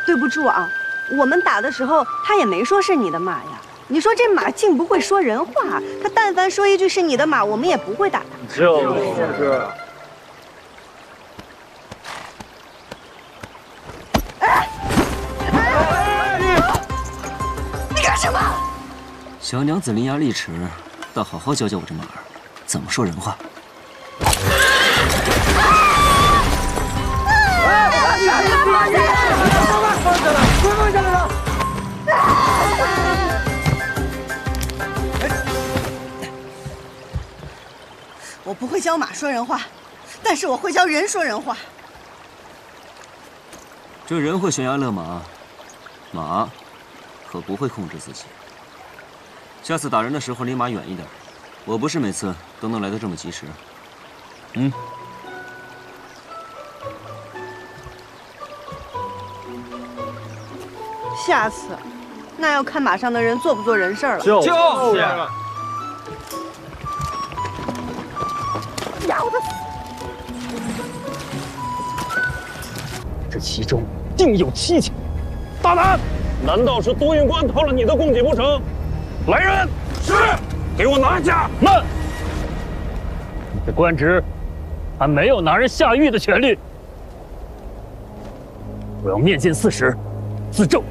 对不住啊，我们打的时候他也没说是你的马呀。你说这马竟不会说人话，他但凡说一句是你的马，我们也不会打他。就是。你干什么？小娘子伶牙俐齿，倒好好教教我这马儿怎么说人话。 放下来了！我不会教马说人话，但是我会教人说人话。这人会悬崖勒马，马可不会控制自己。下次打人的时候离马远一点，我不是每次都能来得这么及时。嗯。 下次，那要看马上的人做不做人事了。就是。要的。这其中定有蹊跷。大胆！难道是都运官偷了你的供给不成？来人！是。给我拿下！慢！你的官职还没有拿人下狱的权利。我要面见4时，自证。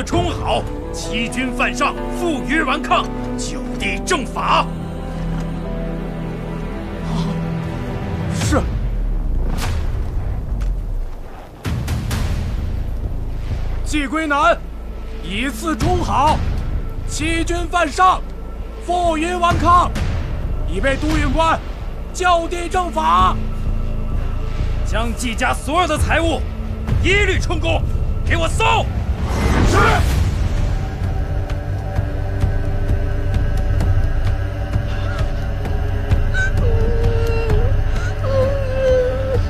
充好，欺君犯上，负隅顽抗，就地正法。是。季归南，以次充好，欺君犯上，负隅顽抗，已被都运官就地正法。将季家所有的财物一律充公，给我搜！ 是。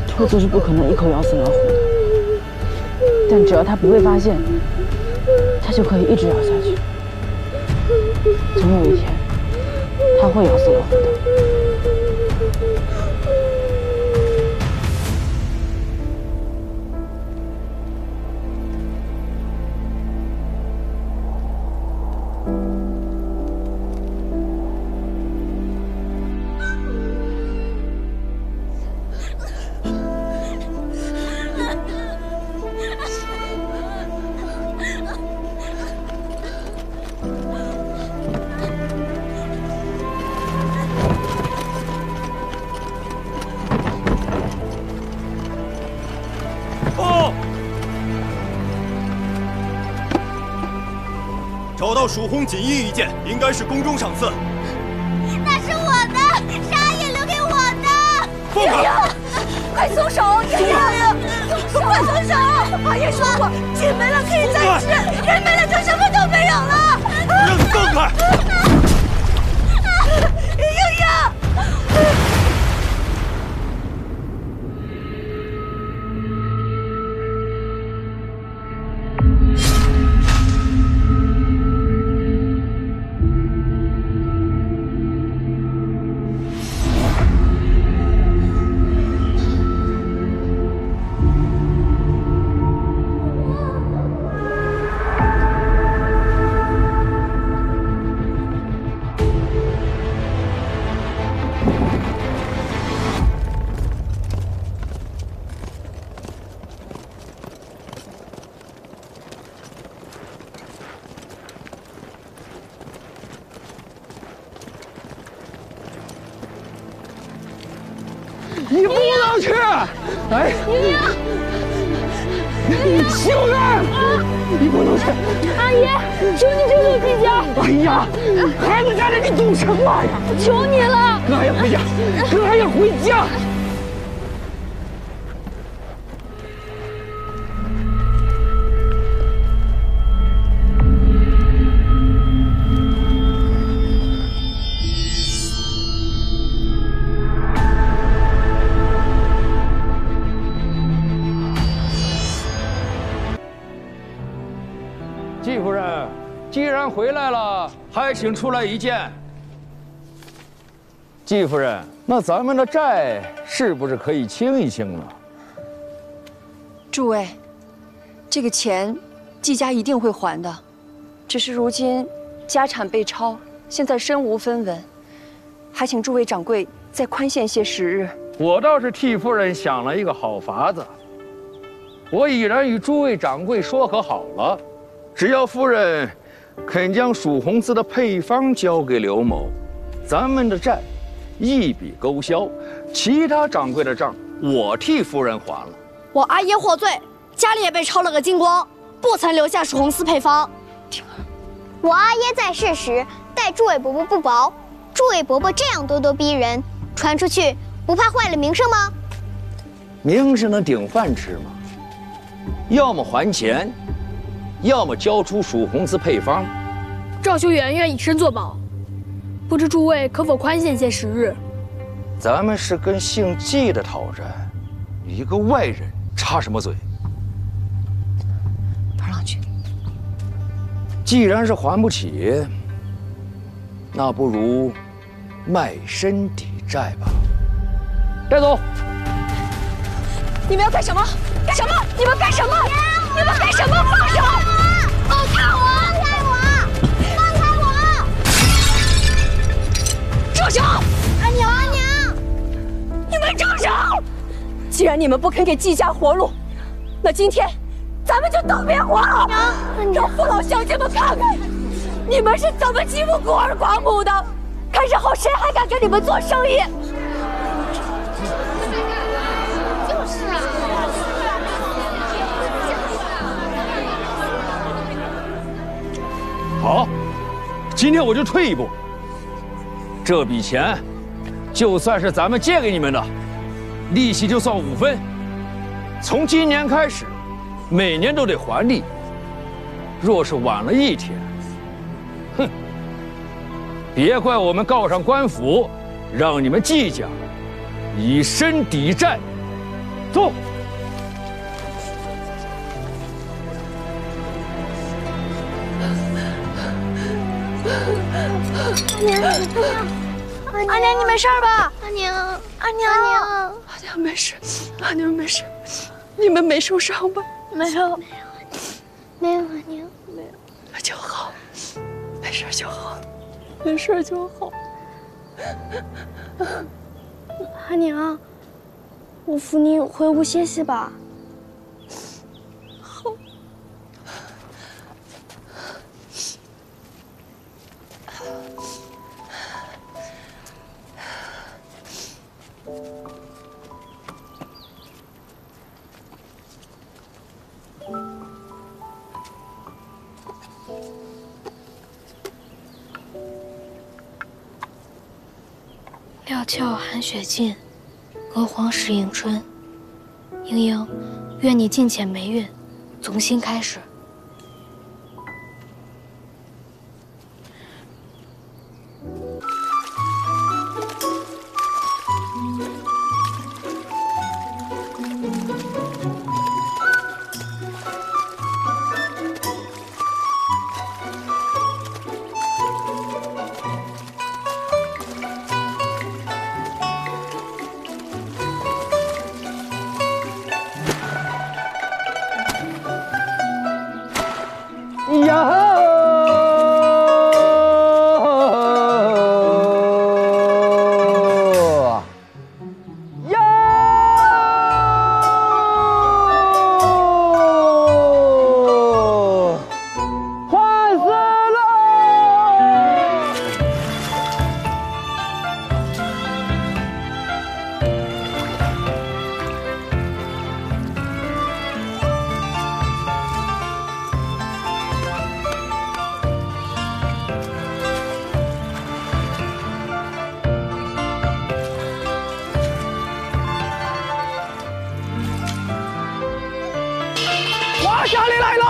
兔子是不可能一口咬死老虎的，但只要它不被发现，它就可以一直咬下去。总有一天，它会咬死老虎的。 找到蜀红锦衣一件，应该是宫中赏赐。那是我的，沙也留给我的。放开！快松手！爷爷，快松手！阿爷说过，金没了可以再吃，人没了就什么都没有了。让你放开！英英。你不能去！哎，秀媛，你不能去！阿姨，求你救救季家！哎呀，孩子家里你懂什么呀？求你了！哥还要回家，哥还要回家。季夫人，既然回来了，还请出来一见。季夫人，那咱们的债是不是可以清一清了？诸位，这个钱季家一定会还的，只是如今家产被抄，现在身无分文，还请诸位掌柜再宽限些时日。我倒是替夫人想了一个好法子，我已然与诸位掌柜说和好了。只要夫人肯将蜀红丝的配方交给刘某，咱们的债一笔勾销，其他掌柜的账我替夫人还了。我阿爷获罪，家里也被抄了个精光，不曾留下蜀红丝配方。我阿爷在世时待诸位伯伯不薄，诸位伯伯这样咄咄逼人，传出去不怕坏了名声吗？名声能顶饭吃吗？要么还钱，要么交出蜀红丝配方。赵修远愿以身作保，不知诸位可否宽限些时日？咱们是跟姓季的讨债，一个外人插什么嘴？头上去。既然是还不起，那不如卖身抵债吧。带走。你们要干什么？干什么？你们干什么？你们干什么？放手！放开我！放开我！放开我！住手！阿娘，阿娘，你们住手！既然你们不肯给季家活路，那今天咱们就都别活了！让父老乡亲们看看，你们是怎么欺负孤儿寡母的！看日后谁还敢跟你们做生意！就是啊。好，今天我就退一步。这笔钱，就算是咱们借给你们的，利息就算5分。从今年开始，每年都得还利。若是晚了一天，哼，别怪我们告上官府，让你们季家以身抵债。走。阿娘，你没事吧？阿娘，阿娘，阿娘没事，阿娘没事，你们没受伤吧？没有，没有，阿娘，没有，那就好，没事就好，没事就好。阿娘，我扶你回屋歇息吧。好。料峭寒雪尽，娥皇时迎春。莺莺，愿你尽遣霉运，从新开始。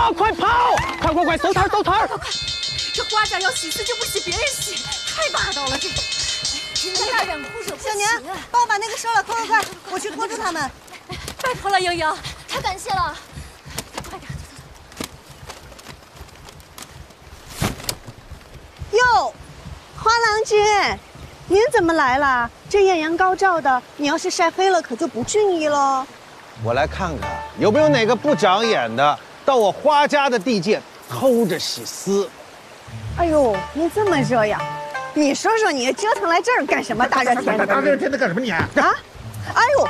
跑，快跑！快，走摊走摊！这花甲要洗丝就不洗别人洗，太霸道了！这人家忍哭惹不小娘，帮我把那个收了，快！我去拖住他们。拜托了，莹莹，太感谢了。快点，哟，花郎君，您怎么来了？这艳阳高照的，你要是晒黑了，可就不俊逸喽。我来看看有没有哪个不长眼的到我花家的地界偷着洗丝。哎呦，您这么热呀？你说说你折腾来这儿干什么？大热天的！大热天的干什么你？啊！哎呦！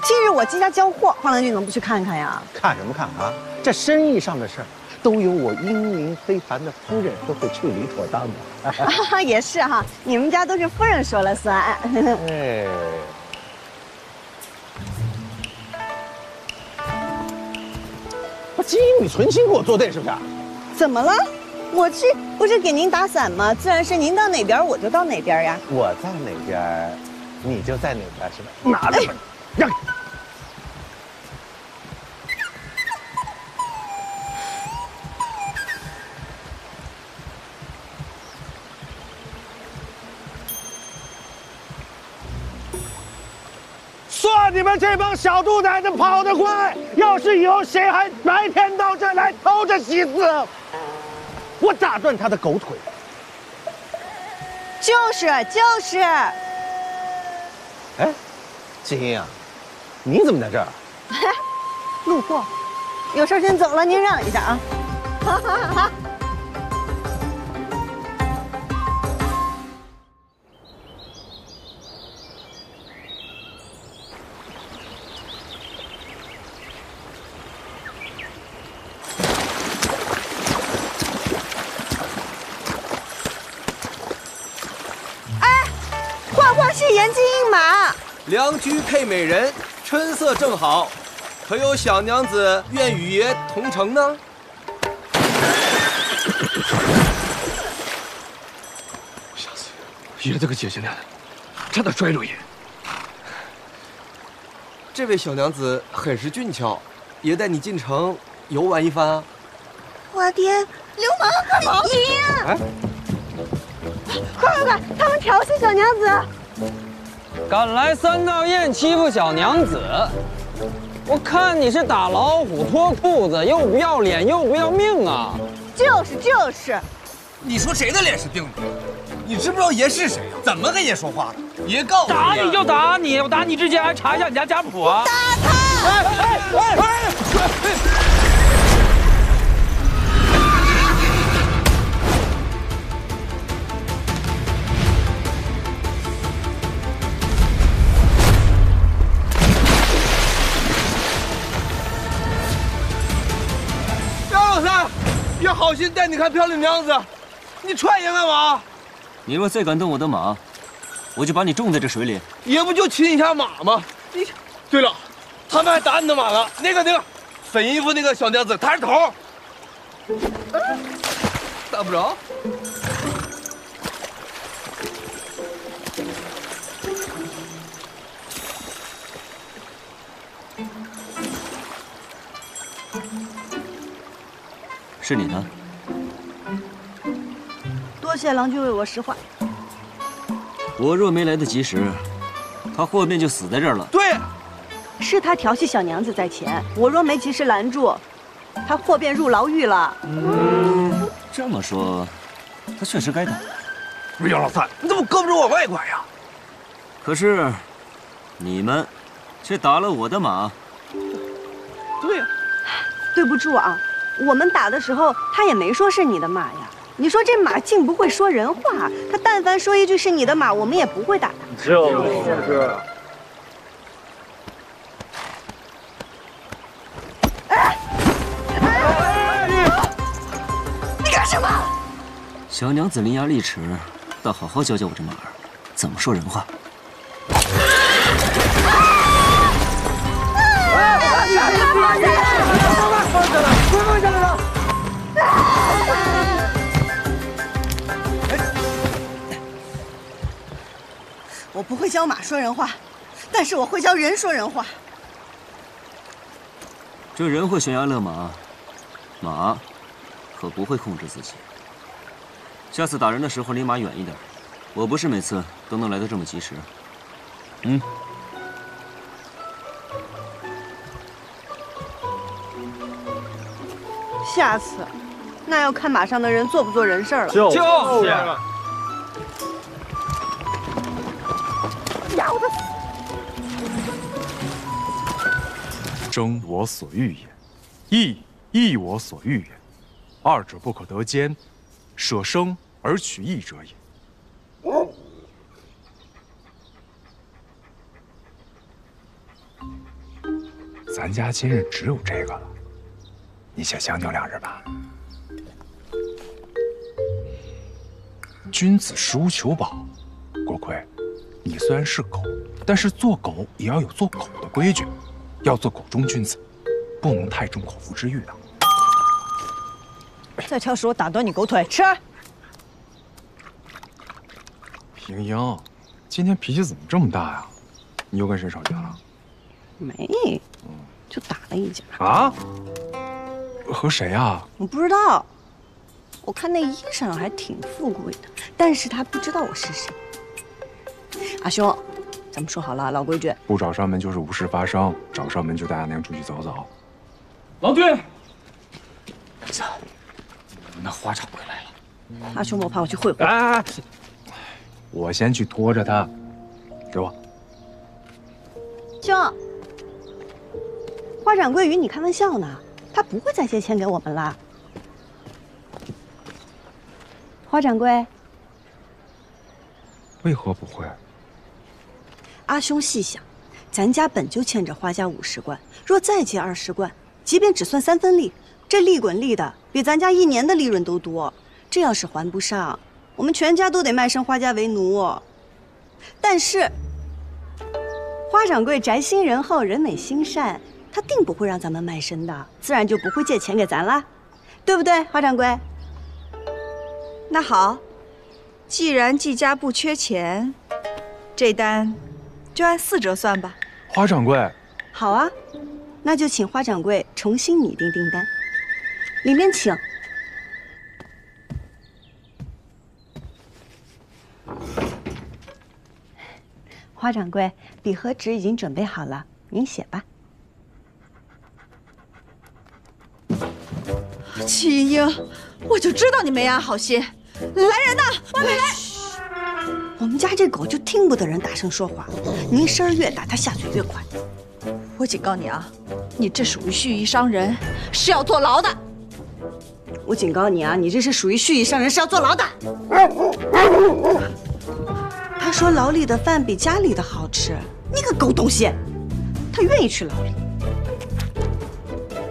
今日我季家交货，花郎君怎么不去看看呀？看什么看啊？这生意上的事儿，都由我英明非凡的夫人都会处理妥当的。也是哈，你们家都是夫人说了算。哎。金玉存心给我作对是不是？怎么了？我去不是给您打伞吗？自然是您到哪边我就到哪边呀。我在哪边，你就在哪边是吧？拿来吧，让。算你们这帮小兔崽子跑得快！要是以后谁还白天到这儿来偷着洗丝，我打断他的狗腿！就是。哎，金英啊，你怎么在这儿？路过，有事先走了，您让一下啊。好。是颜金印马，良驹配美人，春色正好，可有小娘子愿与爷同乘呢？吓死爷这个姐姐呢，差点摔着爷。这位小娘子很是俊俏，爷带你进城游玩一番啊。我爹，流氓！爷，哎，快！他们调戏小娘子。敢来三道堰欺负小娘子，我看你是打老虎脱裤子，又不要脸又不要命啊！就是，你说谁的脸是定的？你知不知道爷是谁呀？怎么跟爷说话的？爷告诉你，打你就打你，我打你之前还查一下你家家谱啊！打他！爷好心带你看漂亮娘子，你踹爷干嘛？你若再敢动我的马，我就把你种在这水里。爷不就亲一下马吗？你，对了，他们还打你的马了。那个粉衣服那个小娘子，她是头。打不着。是你的。多谢郎君为我实话。我若没来得及时，他霍便就死在这儿了。对，是他调戏小娘子在前，我若没及时拦住，他霍便入牢狱了。这么说，他确实该打。不是姚老三，你怎么胳膊肘往外拐呀？可是，你们却打了我的马。对呀。对不住啊。我们打的时候，他也没说是你的马呀。你说这马竟不会说人话，他但凡说一句是你的马，我们也不会打他。就是。你干什么？小娘子伶牙俐齿，倒好好教教我这马儿怎么说人话。放下来了！我不会教马说人话，但是我会教人说人话。这人会悬崖勒马，马可不会控制自己。下次打人的时候离马远一点，我不是每次都能来得这么及时。嗯。下次，那要看马上的人做不做人事了。就是。咬他！生我所欲也，义我所欲也，二者不可得兼，舍生而取义者也。咱家今日只有这个了，你且相敬2日吧。君子食无求饱，郭奎，你虽然是狗，但是做狗也要有做狗的规矩，要做狗中君子，不能太重口腹之欲的。再挑食，我打断你狗腿！吃。平英，今天脾气怎么这么大呀？你又跟谁吵架了？没，就打了一架。啊？和谁呀？我不知道，我看那衣裳还挺富贵的，但是他不知道我是谁。阿兄，咱们说好了，老规矩，不找上门就是无事发生，找上门就带阿娘出去走走。老队，那花场归来了。阿兄，我怕我去会会。哎，我先去拖着他，给我。兄，花掌柜与你开玩笑呢，他不会再借钱给我们了。花掌柜，为何不会？阿兄细想，咱家本就欠着花家50贯，若再借20贯，即便只算3分利，这利滚利的比咱家1年的利润都多。这要是还不上，我们全家都得卖身花家为奴。但是花掌柜宅心仁厚，人美心善，他定不会让咱们卖身的，自然就不会借钱给咱啦，对不对，花掌柜？那好，既然季家不缺钱，这单就按4折算吧。花掌柜，好啊，那就请花掌柜重新拟定订单，里面请。花掌柜，笔和纸已经准备好了，您写吧。齐英，我就知道你没安好心。来人呐，外面来！我们家这狗就听不得人大声说话，您声儿越大，它下嘴越快。我警告你啊，你这属于蓄意伤人，是要坐牢的。我警告你啊，你这是属于蓄意伤人，是要坐牢的。他说牢里的饭比家里的好吃，你个狗东西！他愿意去牢里。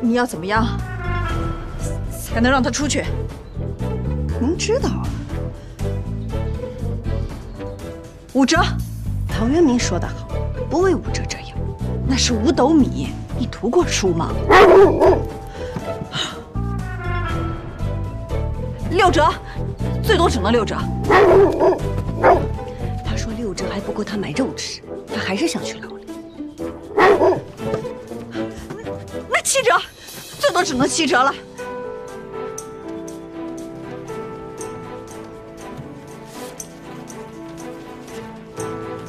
你要怎么样才能让他出去？您知道啊？5折。陶渊明说得好，不为5折者有。那是5斗米，你读过书吗？6折，最多只能6折。他说6折还不够他买肉吃，他还是想去牢里。那7折，最多只能7折了。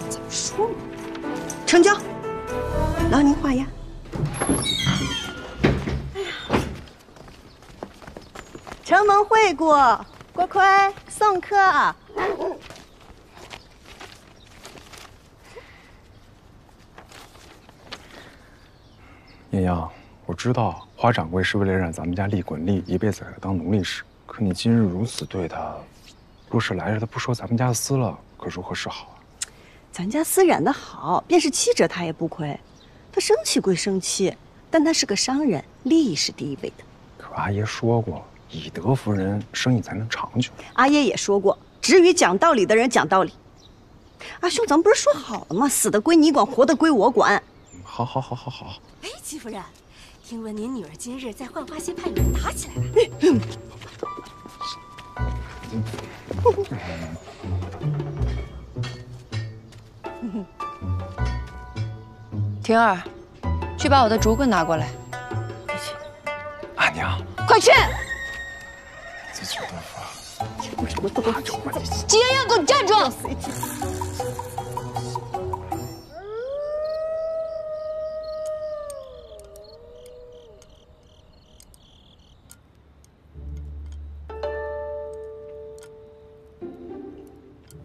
怎么说呢？成交，劳您画押。哎呀，承蒙惠顾，郭奎送客。艳阳，我知道花掌柜是为了让咱们家利滚利，一辈子给他当奴隶使。可你今日如此对他，若是来日他不收咱们家的私了，可如何是好啊？咱家私染的好，便是7折他也不亏。他生气归生气，但他是个商人，利益是第一位的。可阿爷说过，以德服人，生意才能长久。阿爷也说过，只与讲道理的人讲道理。阿兄，咱们不是说好了吗？死的归你管，活的归我管。好。哎，戚夫人，听闻您女儿今日在浣花溪畔与人打起来了。婷儿，去把我的竹棍拿过来。快去！自求多福。季嫣嫣，给我站住！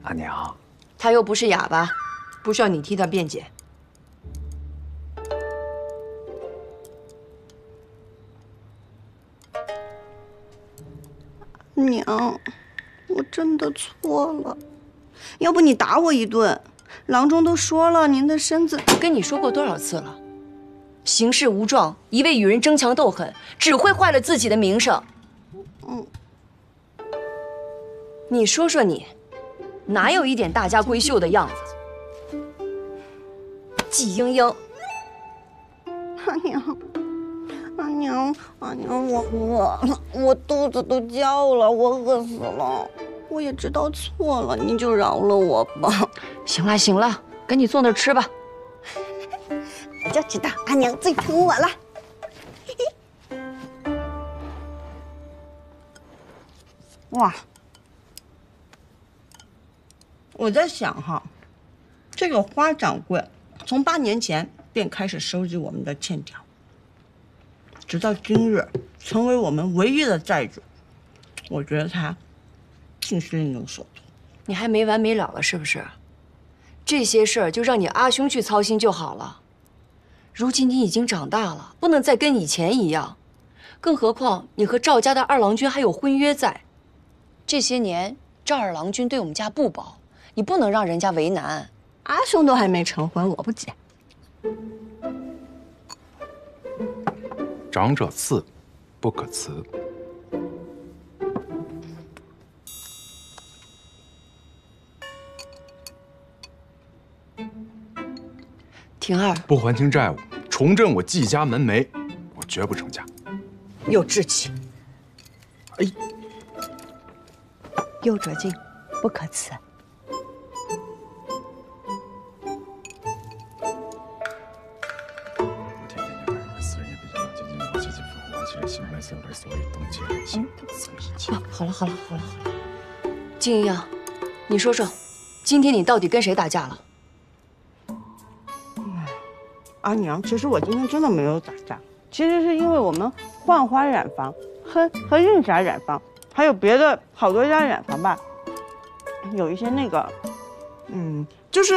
阿娘，他又不是哑巴，不需要你替他辩解。娘，我真的错了，要不你打我一顿？郎中都说了，您的身子……跟你说过多少次了？行事无状，一味与人争强斗狠，只会坏了自己的名声。你说说你，哪有一点大家闺秀的样子？季莺莺，阿娘。阿娘，我饿了，我肚子都叫了，我饿死了。我也知道错了，你就饶了我吧。行了，赶紧坐那儿吃吧。我就知道阿娘最疼我了。哇！我在想哈，这个花掌柜从8年前便开始收集我们的欠条。直到今日，成为我们唯一的债主，我觉得他竟是另有所图。你还没完没了了是不是？这些事儿就让你阿兄去操心就好了。如今你已经长大了，不能再跟以前一样。更何况你和赵家的二郎君还有婚约在。这些年赵二郎君对我们家不薄，你不能让人家为难。阿兄都还没成婚，我不急。长者赐，不可辞。婷儿，不还清债务，重振我季家门楣，我绝不成家。有志气，有拙劲，不可辞。好了，金莹，你说说，今天你到底跟谁打架了？阿娘，其实我今天真的没有打架，其实是因为我们浣花染坊和韵霞染坊，还有别的好多家染坊吧，有一些那个，就是，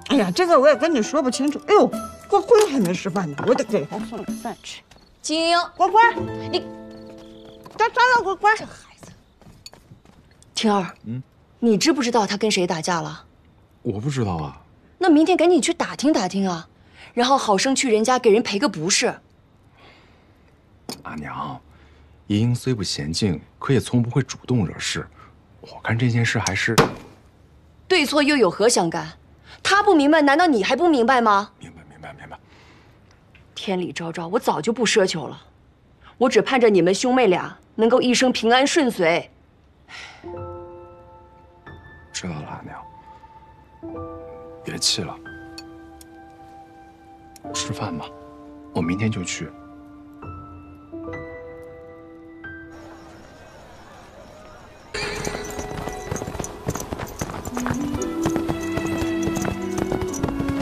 哎呀，这个我也跟你说不清楚。哎呦，郭辉还没吃饭呢，我得给他送点饭吃。金莹，郭辉，你。算了，乖乖。这孩子，婷儿，你知不知道他跟谁打架了？我不知道啊。那明天赶紧去打听打听啊，然后好生去人家给人赔个不是。阿娘，莹莹虽不娴静，可也从不会主动惹事。我看这件事还是对错又有何相干？他不明白，难道你还不明白吗？明白。天理昭昭，我早就不奢求了，我只盼着你们兄妹俩能够一生平安顺遂。知道了，阿娘，别气了，吃饭吧，我明天就去。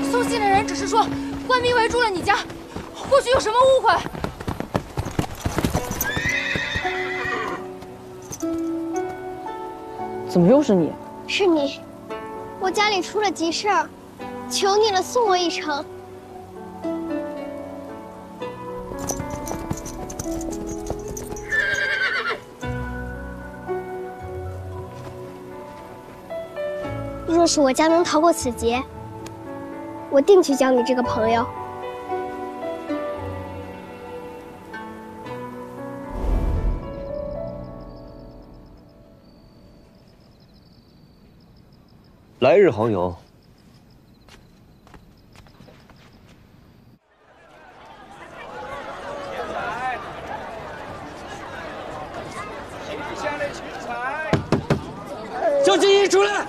送信的人只是说官兵围住了你家，或许有什么误会。怎么又是你？是你，我家里出了急事儿，求你了，送我一程。若是我家能逃过此劫，我定去交你这个朋友。来日好友。叫金毅出来！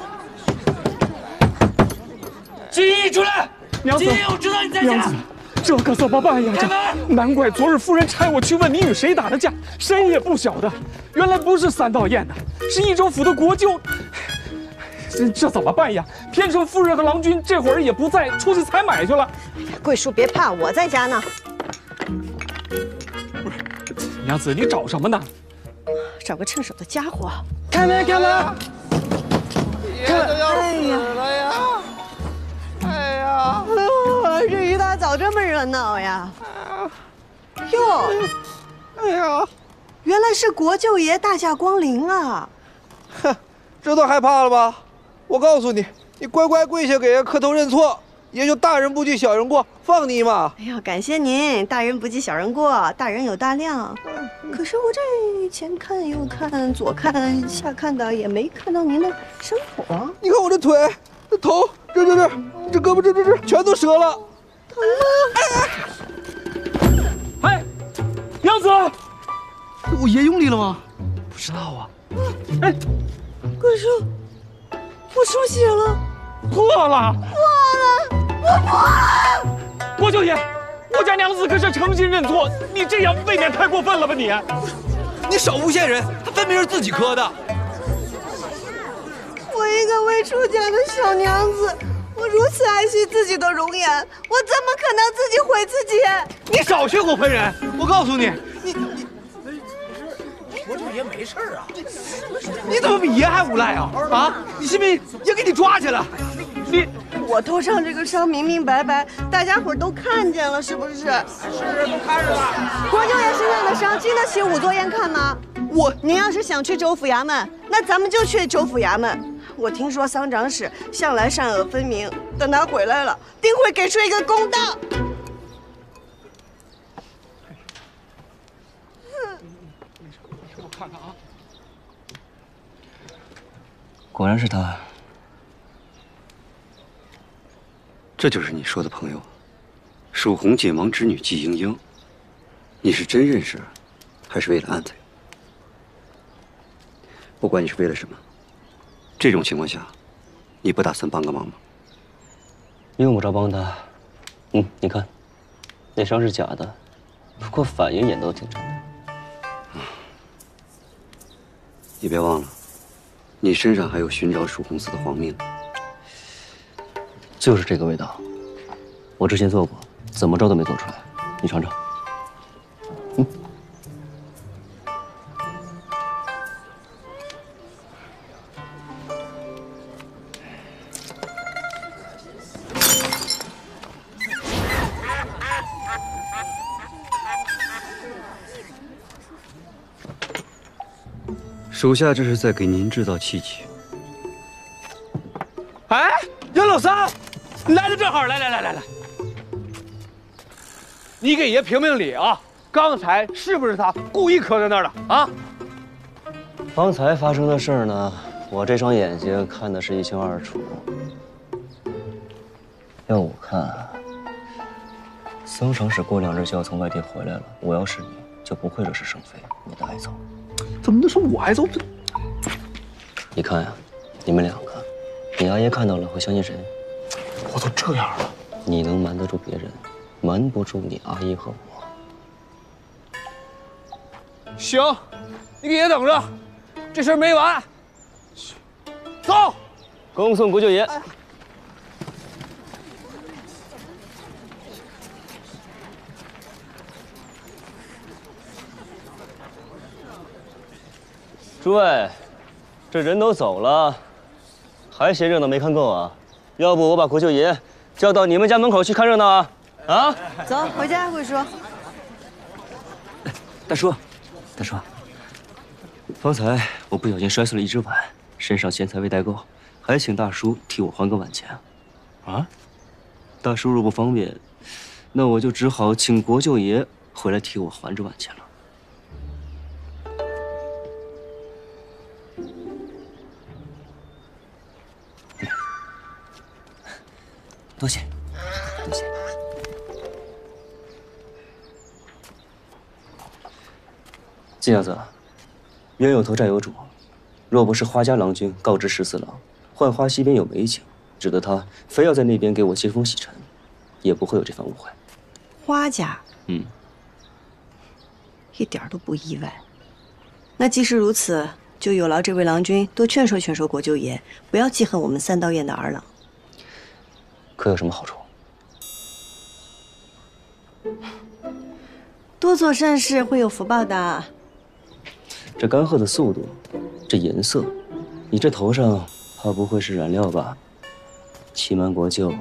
金毅出来！金毅，我知道你在家。这可怎么办呀？这难怪昨日夫人差我去问你与谁打的架，谁也不晓得。原来不是三道堰的，是益州府的国舅。这怎么办呀？偏生夫人和郎君这会儿也不在，出去采买去了。哎呀，桂叔别怕，我在家呢。不是，娘子，你找什么呢？找个趁手的家伙。开门，开门！爷都要死了呀！哎呀！这一大早这么热闹呀？哟，哎呀，原来是国舅爷大驾光临啊！哼，这都害怕了吧？我告诉你，你乖乖跪下给爷磕头认错，爷就大人不计小人过，放你一马。哎呀，感谢您，大人不计小人过，大人有大量。可是我这前看右看，左看下看的，也没看到您的伤口啊。你看我这腿、这头、这胳膊、这全都折了。哎，娘子，我爷用力了吗？不知道啊。哎，桂叔，我出血了，破了，我破了！国舅爷，我家娘子可是诚心认错，你这样未免太过分了吧你？你少诬陷人，他分明是自己磕的。我一个未出嫁的小娘子，我如此爱惜自己的容颜，我怎么可能自己毁自己？你少血口喷人！我告诉你，国舅爷没事啊，你怎么比爷还无赖啊？啊！你信不信爷给你抓起来？我头上这个伤明明白白，大家伙都看见了，是不是？是，都看着了。国舅爷身上的伤经得起仵作宴看吗？您要是想去州府衙门，那咱们就去州府衙门。我听说桑长史向来善恶分明，等他回来了，定会给出一个公道。我看看啊，果然是他。这就是你说的朋友，蜀红解盲之女季莺莺。你是真认识，还是为了安他？不管你是为了什么，这种情况下，你不打算帮个忙吗？用不着帮他。你看，那伤是假的，不过反应也都挺真的。你别忘了，你身上还有寻找蜀红寺的皇命。就是这个味道，我之前做过，怎么着都没做出来。你尝尝。属下这是在给您制造契机。哎，杨老三，你来的正好，来，你给爷评评理啊！刚才是不是他故意磕在那儿的啊？方才发生的事儿呢，我这双眼睛看的是一清二楚。要我看，僧长史过2日就要从外地回来了，我要是你，就不会惹是生非，免得挨揍。怎么能说我挨揍？你看呀，你们两个，你阿爷看到了会相信谁？我都这样了，你能瞒得住别人，瞒不住你阿姨和我。行，你给爷等着，这事儿没完。走，恭送国舅爷。诸位，这人都走了，还嫌热闹没看够啊？要不我把国舅爷叫到你们家门口去看热闹啊？啊！走，回家，桂叔。大叔，方才我不小心摔碎了一只碗，身上钱财未带够，还请大叔替我还个碗钱。啊？大叔若不方便，那我就只好请国舅爷回来替我还这碗钱了。多谢，多谢。金娘子，冤有头债有主，若不是花家郎君告知14郎，浣花溪边有美景，指得他非要在那边给我接风洗尘，也不会有这番误会。花家，一点都不意外。那既是如此，就有劳这位郎君多劝说劝说国舅爷，不要记恨我们三道堰的儿郎。可有什么好处？多做善事会有福报的。这干涸的速度，这颜色，你这头上怕不会是染料吧？欺瞒国舅，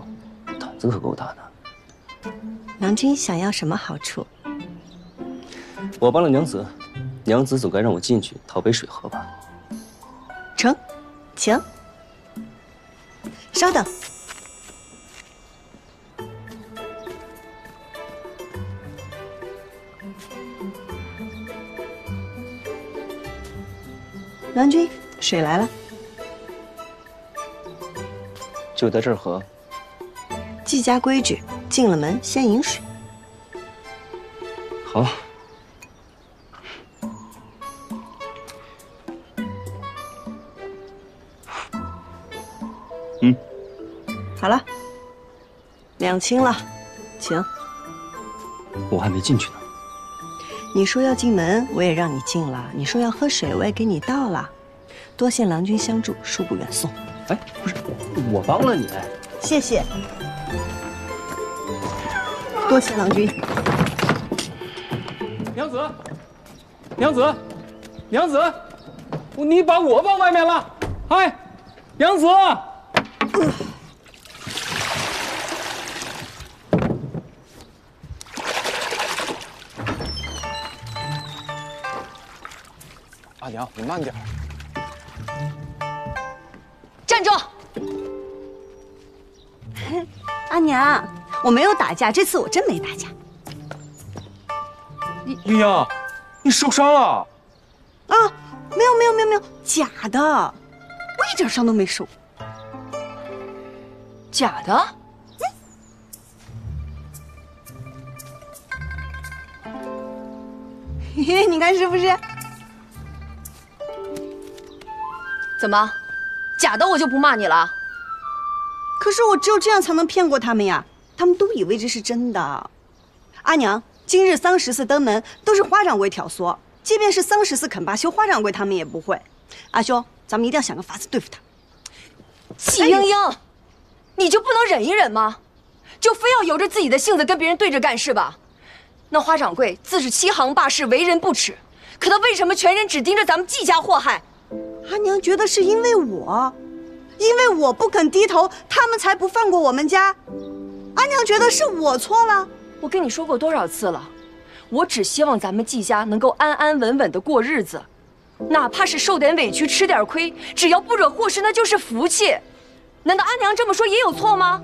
胆子可够大的。郎君想要什么好处？我帮了娘子，娘子总该让我进去讨杯水喝吧？成，请。稍等。郎君，水来了。就在这儿喝。季家规矩，进了门先饮水。好。好了，两清了，请。我还没进去呢。你说要进门，我也让你进了；你说要喝水，我也给你倒了。多谢郎君相助，恕不远送。哎，不是，我帮了你。谢谢。多谢郎君。娘子，娘子，娘子，你把我放外面了！哎，娘子。阿娘，你慢点。站住！阿娘，我没有打架，这次我真没打架。英英，你受伤了？啊，没有，假的，我一点伤都没受。假的？嘿嘿，你看是不是？怎么，假的我就不骂你了？可是我只有这样才能骗过他们呀，他们都以为这是真的。阿娘，今日桑十四登门都是花掌柜挑唆，即便是桑十四肯罢休，花掌柜他们也不会。阿兄，咱们一定要想个法子对付他。季英英，你就不能忍一忍吗？就非要由着自己的性子跟别人对着干是吧？那花掌柜自是欺行霸市，为人不耻，可他为什么全人只盯着咱们季家祸害？阿娘觉得是因为我不肯低头，他们才不放过我们家。阿娘觉得是我错了。我跟你说过多少次了，我只希望咱们季家能够安安稳稳的过日子，哪怕是受点委屈吃点亏，只要不惹祸事，那就是福气。难道阿娘这么说也有错吗？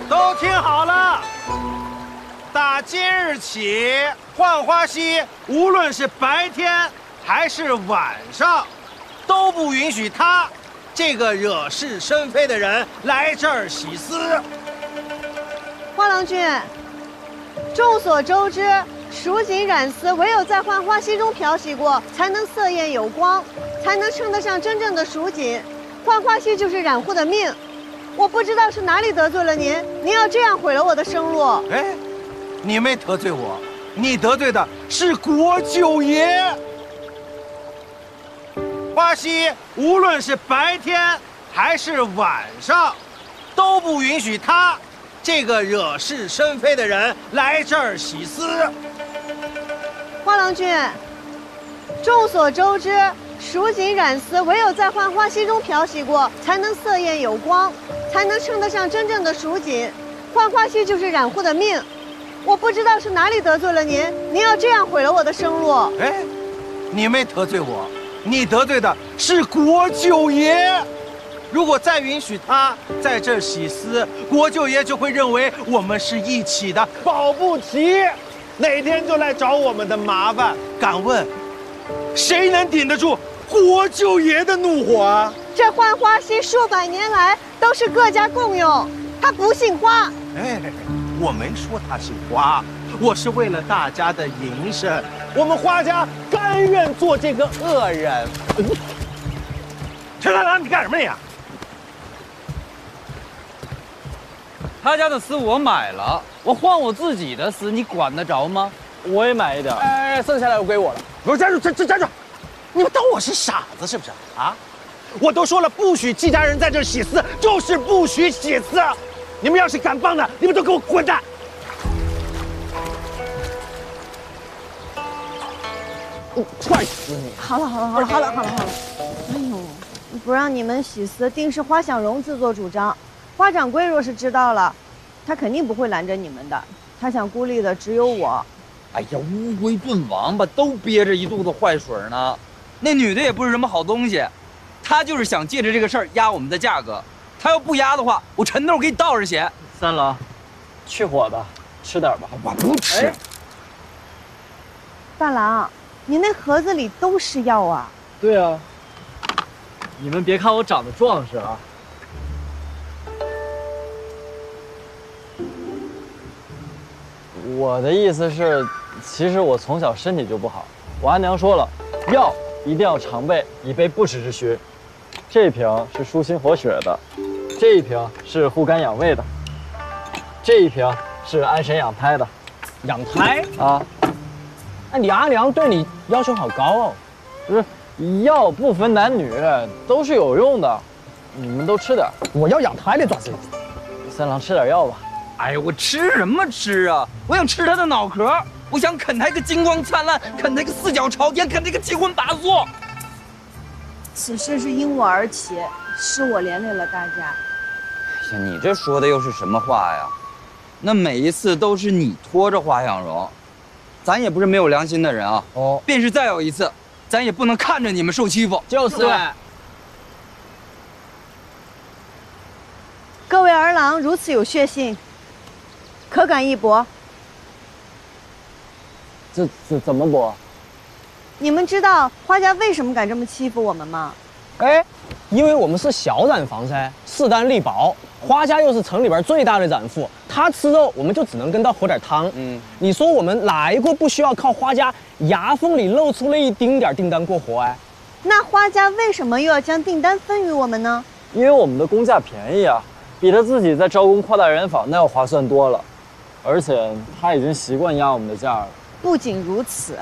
都听好了，打今日起，浣花溪无论是白天还是晚上，都不允许他这个惹是生非的人来这儿洗丝。花郎君，众所周知，蜀锦染丝，唯有在浣花溪中漂洗过，才能色艳有光，才能称得上真正的蜀锦。浣花溪就是染户的命。我不知道是哪里得罪了您，您要这样毁了我的生路。哎，你没得罪我，你得罪的是国舅爷。花溪无论是白天还是晚上，都不允许他这个惹是生非的人来这儿洗丝。花郎君，众所周知，蜀锦染丝唯有在浣花溪中漂洗过，才能色艳有光，才能称得上真正的蜀锦。浣花溪就是染户的命。我不知道是哪里得罪了您，您要这样毁了我的生路。哎，你没得罪我，你得罪的是国舅爷。如果再允许他在这儿洗丝，国舅爷就会认为我们是一起的，保不齐哪天就来找我们的麻烦。敢问，谁能顶得住国舅爷的怒火啊？这浣花溪数百年来都是各家共用，他不姓花。哎，我没说他姓花，我是为了大家的营生，我们花家甘愿做这个恶人。陈大郎，你干什么你啊？他家的丝我买了，我换我自己的丝，你管得着吗？我也买一点。哎，剩下来我归我了。给我站住！站住！你们当我是傻子是不是啊？我都说了，不许季家人在这儿洗丝，就是不许洗丝。你们要是敢帮的，你们都给我滚蛋！我踹死你！好了！哎呦，不让你们洗丝，定是花想荣自作主张。花掌柜若是知道了，他肯定不会拦着你们的。他想孤立的只有我。哎呀，乌龟炖王八都憋着一肚子坏水呢。那女的也不是什么好东西，她就是想借着这个事儿压我们的价格。她要不压的话，我陈豆给你倒着写。三郎，去火吧，吃点吧。我不吃。大郎，你那盒子里都是药啊？对啊。你们别看我长得壮实啊。我的意思是，其实我从小身体就不好。我阿娘说了，药一定要常备，以备不时之需。这瓶是舒心活血的，这一瓶是护肝养胃的，这一瓶是安神养胎的。养胎啊？哎，你阿娘对你要求好高哦。不是，药不分男女，都是有用的。你们都吃点。我要养胎的爪子。三郎，吃点药吧。哎呀，我吃什么吃啊？我想吃他的脑壳，我想啃他一个金光灿烂，啃他一个四脚朝天，啃他一个七荤八素。此事是因我而起，是我连累了大家。哎呀，你这说的又是什么话呀？那每一次都是你拖着花想荣，咱也不是没有良心的人啊。哦，便是再有一次，咱也不能看着你们受欺负。就是。各位儿郎如此有血性，可敢一搏？怎么搏？你们知道花家为什么敢这么欺负我们吗？哎，因为我们是小染坊噻，势单力薄。花家又是城里边最大的染户，他吃肉我们就只能跟他喝点汤。你说我们哪一个不需要靠花家牙缝里露出了一丁点订单过活哎？那花家为什么又要将订单分于我们呢？因为我们的工价便宜啊，比他自己在招工扩大染坊那要划算多了，而且他已经习惯压我们的价了。不仅如此，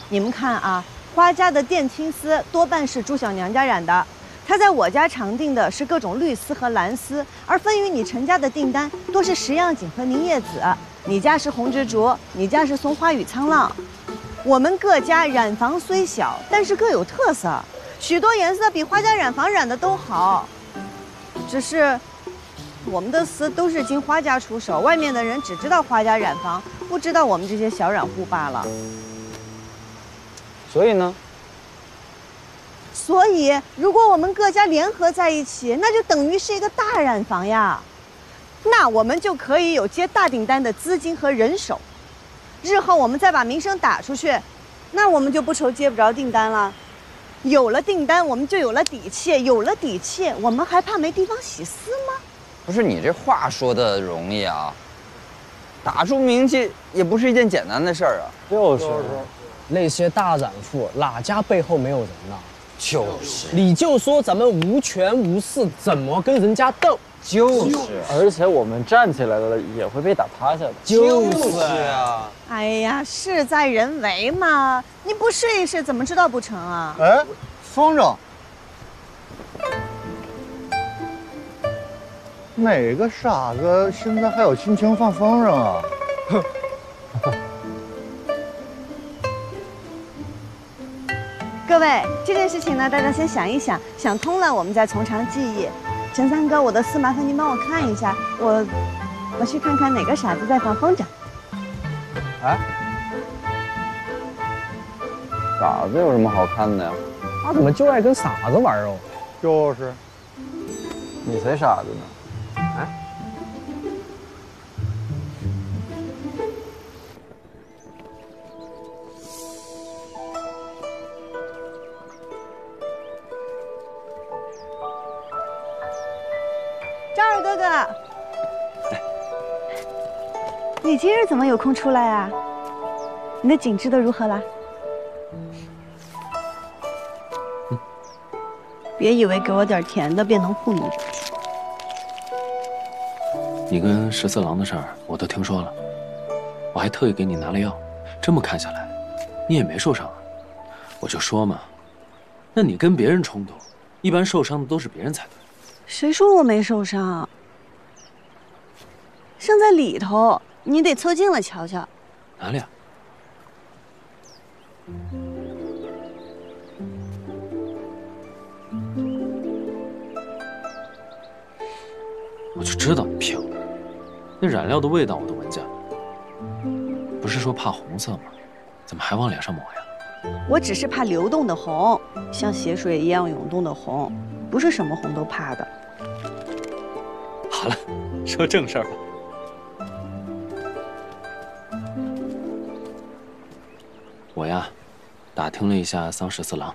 你们看啊，花家的靛青丝多半是朱小娘家染的，她在我家常订的是各种绿丝和蓝丝，而分于你陈家的订单多是石样锦和凝叶紫，你家是红蜘蛛，你家是松花与沧浪。我们各家染坊虽小，但是各有特色，许多颜色比花家染坊染的都好，只是我们的丝都是经花家出手，外面的人只知道花家染坊，不知道我们这些小染户罢了。所以呢？所以，如果我们各家联合在一起，那就等于是一个大染坊呀。那我们就可以有接大订单的资金和人手。日后我们再把名声打出去，那我们就不愁接不着订单了。有了订单，我们就有了底气，有了底气，我们还怕没地方洗丝吗？不是你这话说的容易啊，打出名气也不是一件简单的事儿啊。就是，那些大染妇哪家背后没有人呐？就是，你就说咱们无权无势，怎么跟人家斗？就是，而且我们站起来了也会被打趴下的。就是啊！哎呀，事在人为嘛，你不试一试怎么知道不成啊？哎，风筝，哪个傻子现在还有心情放风筝啊？各位，这件事情呢，大家先想一想，想通了我们再从长计议。陈三哥，我的事麻烦您帮我看一下，我去看看哪个傻子在放风筝。哎，傻子有什么好看的呀？他怎么就爱跟傻子玩哦？就是，你才傻子呢！哎。张二哥哥，你今日怎么有空出来啊？你的景治得如何了？别以为给我点甜的便能护你。你跟14郎的事儿我都听说了，我还特意给你拿了药。这么看下来，你也没受伤啊。我就说嘛，那你跟别人冲突，一般受伤的都是别人才对。谁说我没受伤？伤在里头，你得凑近了瞧瞧。哪里啊？我就知道你骗我，那染料的味道我都闻见了。不是说怕红色吗？怎么还往脸上抹呀？我只是怕流动的红，像血水一样涌动的红，不是什么红都怕的。好了，说正事儿吧。我呀，打听了一下桑14郎，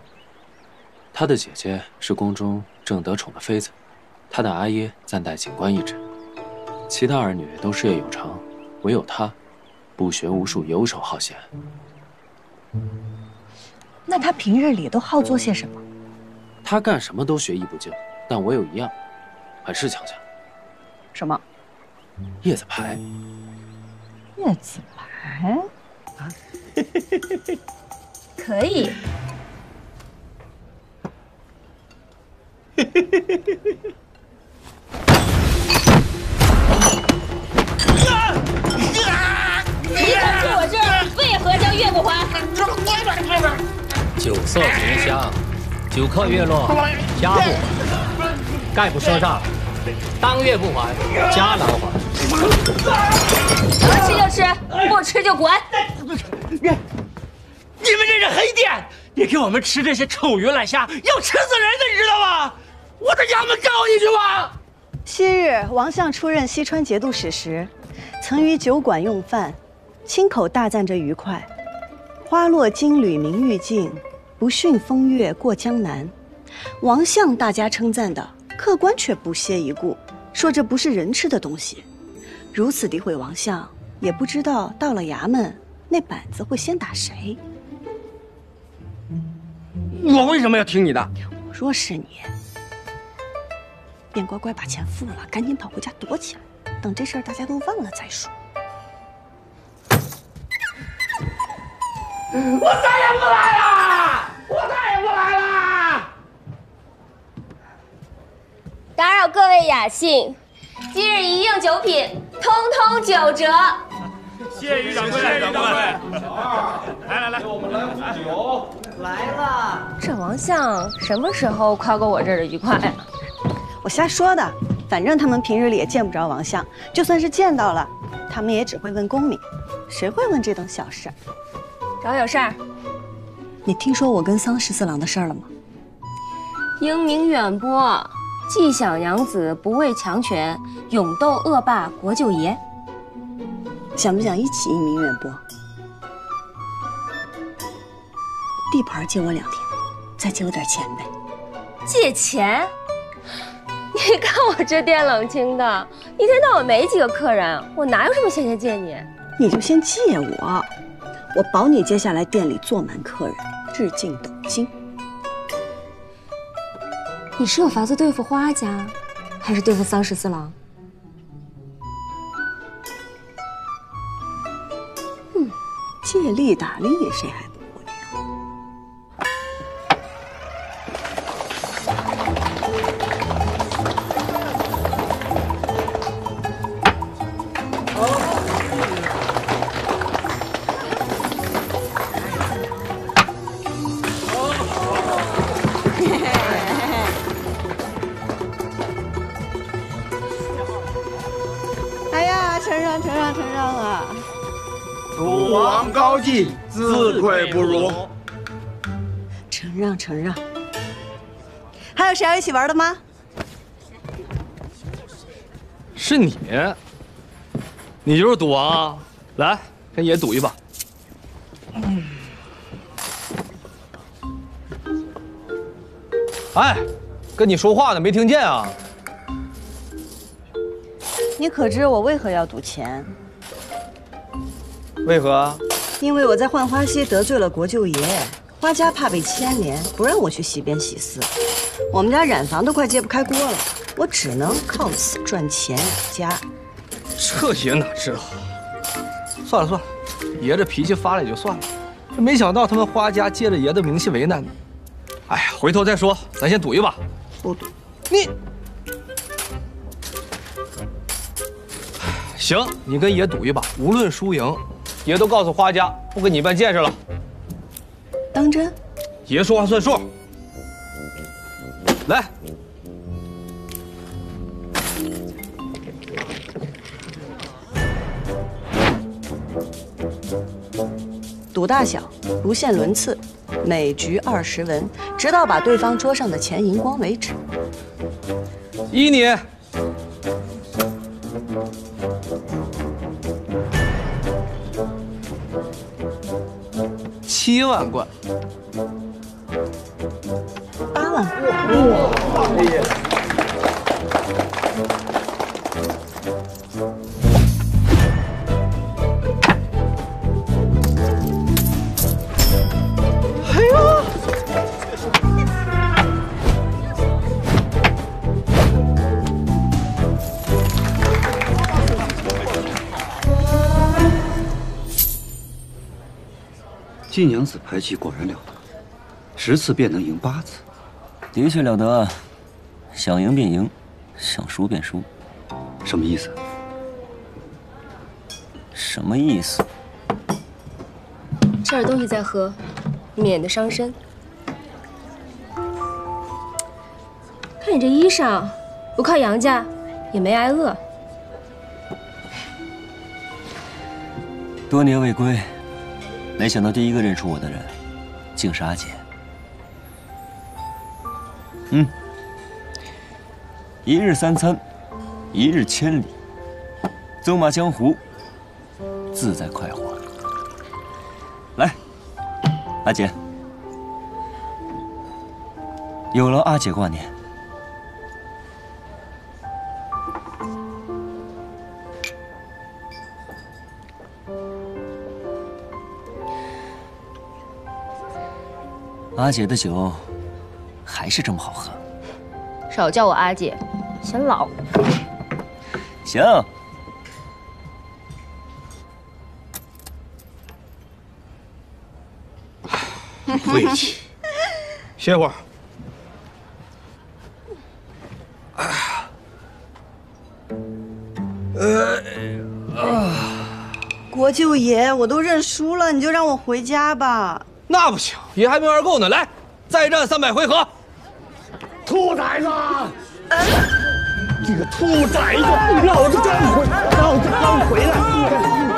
他的姐姐是宫中正得宠的妃子，他的阿耶暂代警官一职，其他儿女都事业有成，唯有他不学无术，游手好闲。那他平日里都好做些什么？他干什么都学艺不精，但我有一样，很是强项。什么？叶子牌。叶子牌？啊？可以。你敢去我这儿，为何将月不还？酒色萍香，酒客月落，家不还，概不赊账，当月不还，家难还。能吃就吃，不吃就滚。你们这是黑店，也给我们吃这些臭鱼烂虾，要吃死人的，你知道吗？我到衙门告你去吧。昔日王相出任西川节度使时，曾于酒馆用饭，亲口大赞着愉快。花落金缕明玉镜，不逊风月过江南。王相大家称赞的，客官却不屑一顾，说这不是人吃的东西。如此诋毁王相，也不知道到了衙门，那板子会先打谁。我为什么要听你的？我若是你，便乖乖把钱付了，赶紧跑回家躲起来，等这事儿大家都忘了再说。我再也不来了！我再也不来了！打扰各位雅兴，今日一应酒品，通通9折。谢于掌柜，谢于掌柜。来，我们来壶酒。来了。这王相什么时候夸过我这儿的愉快啊？我瞎说的，反正他们平日里也见不着王相，就算是见到了，他们也只会问功名，谁会问这等小事？找有事儿。你听说我跟桑14郎的事儿了吗？英名远播，既享养子，不畏强权，勇斗恶霸国舅爷。想不想一起英名远播？地盘借我2天，再借我点钱呗。借钱？你看我这店冷清的，一天到晚没几个客人，我哪有什么闲钱借你？你就先借我，我保你接下来店里坐满客人，日进斗金。你是有法子对付花家，还是对付桑十四郎？借力打力，谁还不会哎呀，承让啊！楚王高进，自愧不如。承让。还有谁要一起玩的吗？是你，你就是赌王啊！来，跟爷赌一把。哎，跟你说话呢，没听见啊？你可知我为何要赌钱？为何？因为我在浣花溪得罪了国舅爷，花家怕被牵连，不让我去洗边洗丝。我们家染房都快揭不开锅了，我只能靠此赚钱养家。这爷哪知道？算了，爷这脾气发了也就算了，这没想到他们花家借着爷的名气为难。哎呀，回头再说，咱先赌一把。不赌。你。行，你跟爷赌一把，无论输赢，爷都告诉花家不跟你办见识了。当真？爷说话算数。来，赌大小，不限轮次，每局20文，直到把对方桌上的钱赢光为止。依你。7万贯，8万。哇！哎呀！哎呀！金娘子牌技果然了得，10次便能赢8次，的确了得。想赢便赢，想输便输，什么意思？什么意思？吃点东西再喝，免得伤身。看你这衣裳，不靠杨家也没挨饿。多年未归。没想到第一个认出我的人，竟是阿姐。一日3餐，一日千里，纵马江湖，自在快活。来，阿姐，有劳阿姐挂念。阿姐的酒还是这么好喝。少叫我阿姐，显老。行。晦气。歇会儿。国舅爷，我都认输了，你就让我回家吧。那不行，爷还没玩够呢。来，再战300回合。兔崽子！这个兔崽子！老子刚回来，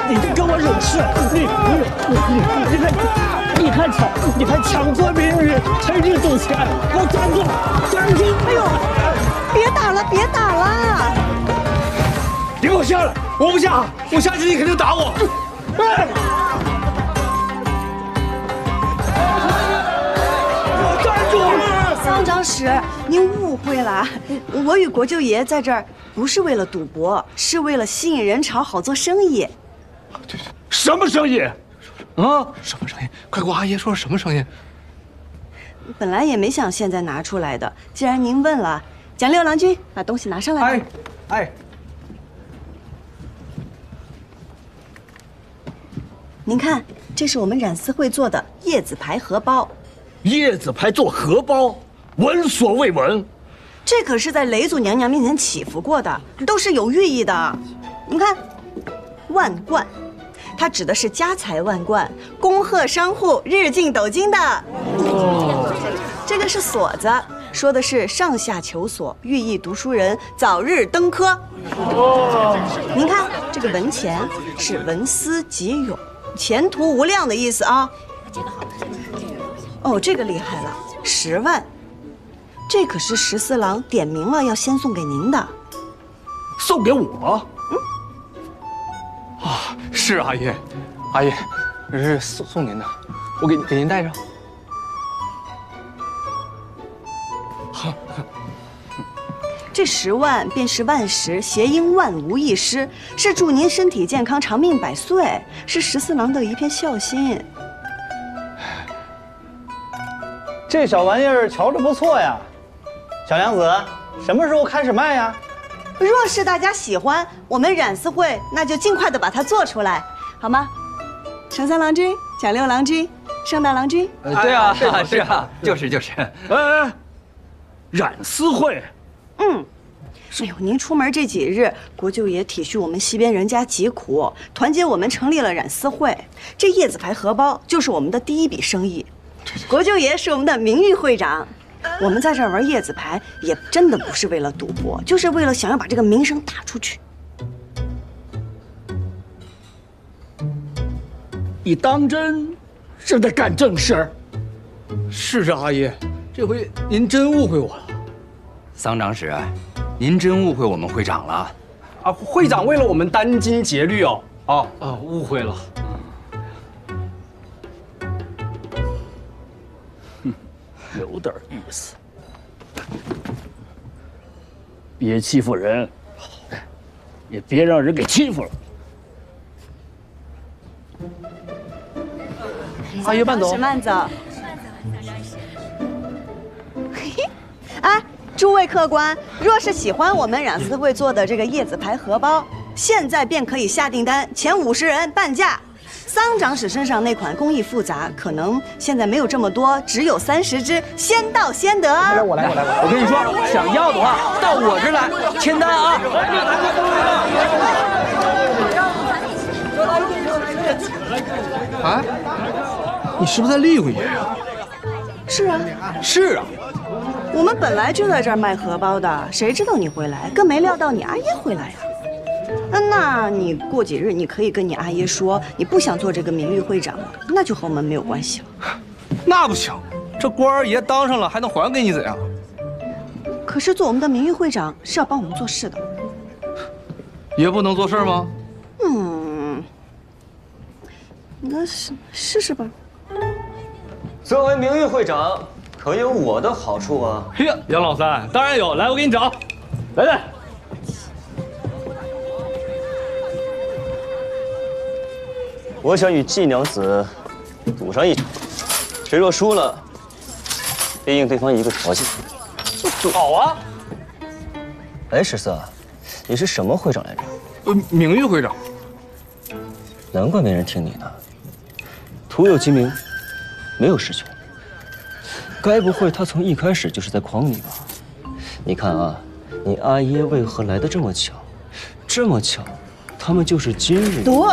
你就跟我惹事！你还抢夺民女，趁日赌钱！给我站住！站住！哎呦，别打了，别打了！你给我下来！我不下，我下去你肯定打我！哎！我站住！桑长使，您误会了。我与国舅爷在这儿不是为了赌博，是为了吸引人潮，好做生意。什么生意？啊，什么声音？快给我阿爷说什么声音？本来也没想现在拿出来的，既然您问了，蒋六郎君把东西拿上来吧。哎，您看，这是我们染丝会做的叶子牌荷包。叶子牌做荷包，闻所未闻。这可是在雷祖娘娘面前祈福过的，都是有寓意的。您看，万贯，它指的是家财万贯，恭贺商户日进斗金的。这个是锁子，说的是上下求索，寓意读书人早日登科。您看这个文钱是文思极勇，前途无量的意思啊。哦，这个厉害了，10万，这可是14郎点名了要先送给您的。送给我？啊，是阿爷，阿爷，这是送您的，我给您带上。这10万便是万时，谐音万无一失，是祝您身体健康、长命百岁，是14郎的一片孝心。这小玩意儿瞧着不错呀，小娘子，什么时候开始卖呀？若是大家喜欢，我们染丝会那就尽快的把它做出来，好吗？程三郎君、蒋六郎君、盛大郎君。对啊，是啊，就是。哎，染丝会。哎呦，您出门这几日，国舅爷体恤我们西边人家疾苦，团结我们成立了染丝会。这叶子牌荷包就是我们的第一笔生意。国舅爷是我们的名誉会长，我们在这儿玩叶子牌，也真的不是为了赌博，就是为了想要把这个名声打出去。你当真是在干正事儿？是啊，阿爷，这回您真误会我了。桑长史，您真误会我们会长了。啊，会长为了我们殚精竭虑哦。误会了。有点意思，别欺负人，也别让人给欺负了。阿爷慢走，慢走。哎，诸位客官，若是喜欢我们染丝会做的这个叶子牌荷包，现在便可以下订单，前50人半价。桑长史身上那款工艺复杂，可能现在没有这么多，只有30只，先到先得。我来。我跟你说，想要的话到我这儿来签单啊！啊，你是不是在利用爷呀？是啊，是啊。我们本来就在这儿卖荷包的，谁知道你会来，更没料到你阿爷会来呀。那你过几日你可以跟你阿爷说，你不想做这个名誉会长了，那就和我们没有关系了。那不行，这官儿爷当上了还能还给你怎样？可是做我们的名誉会长是要帮我们做事的。爷不能做事吗？那试试吧。作为名誉会长，可有我的好处啊？嘿呀，杨老三，当然有，来，我给你找，来。我想与季娘子赌上一场，谁若输了，便应对方一个条件。好啊！哎，十四，你是什么会长来着？名誉会长。难怪没人听你的，徒有其名，没有实权。该不会他从一开始就是在诓你吧？你看啊，你阿耶为何来得这么巧？这么巧，他们就是今日赌。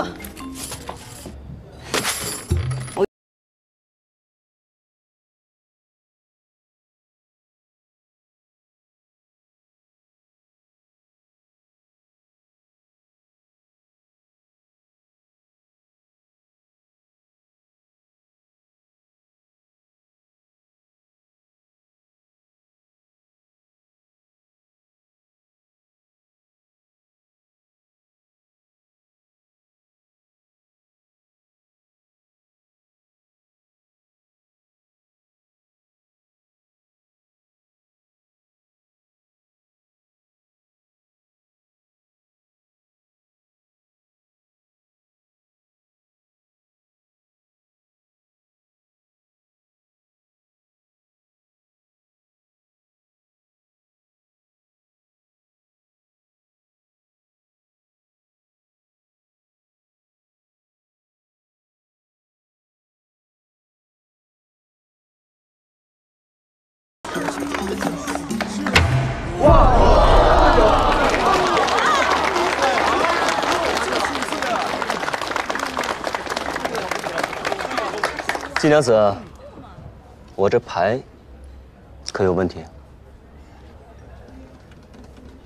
季娘子，我这牌可有问题？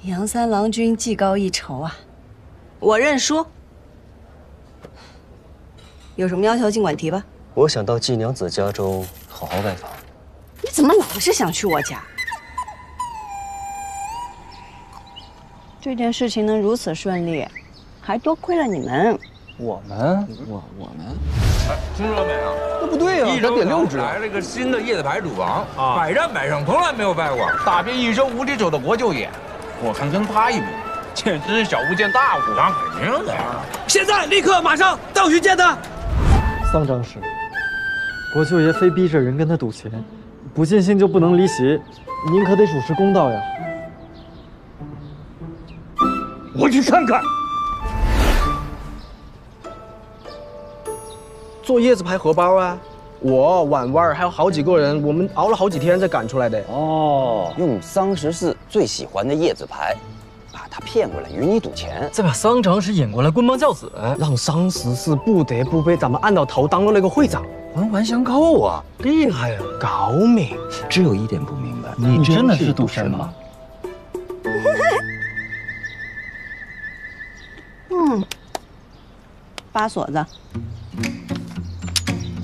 杨三郎君技高一筹啊，我认输。有什么要求尽管提吧。我想到季娘子家中好好拜访。你怎么老是想去我家？这件事情能如此顺利，还多亏了你们。我们。哎，听说没有？那不对呀，益州点6支。来了个新的叶子牌主王，百战百胜，从来没有败过，打遍益州无敌手的国舅爷。我看跟他一比，简直是小巫见大巫，那肯定的呀！现在，立刻，马上到去见他。桑长史，国舅爷非逼着人跟他赌钱，不尽兴就不能离席，您可得主持公道呀！我去看看。做叶子牌荷包啊！我婉婉儿还有好几个人，我们熬了好几天才赶出来的。哦，用桑十四最喜欢的叶子牌，把他骗过来与你赌钱，再把桑长史引过来棍棒教子，让桑十四不得不被咱们按到头当了那个会长，环环相扣啊！厉害呀，高明。只有一点不明白，你真的是赌神吗？扒锁子。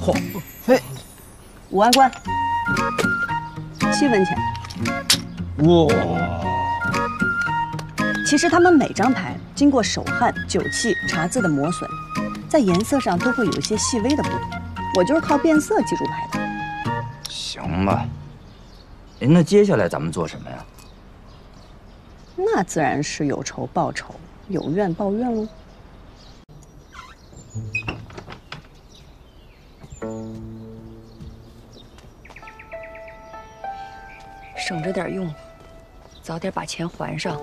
嚯，嘿，5万贯，7文钱。哇！其实他们每张牌经过手汗、酒气、茶渍的磨损，在颜色上都会有一些细微的不同。我就是靠变色记住牌的。行吧。哎，那接下来咱们做什么呀？那自然是有仇报仇，有怨报怨喽。省着点用，早点把钱还上，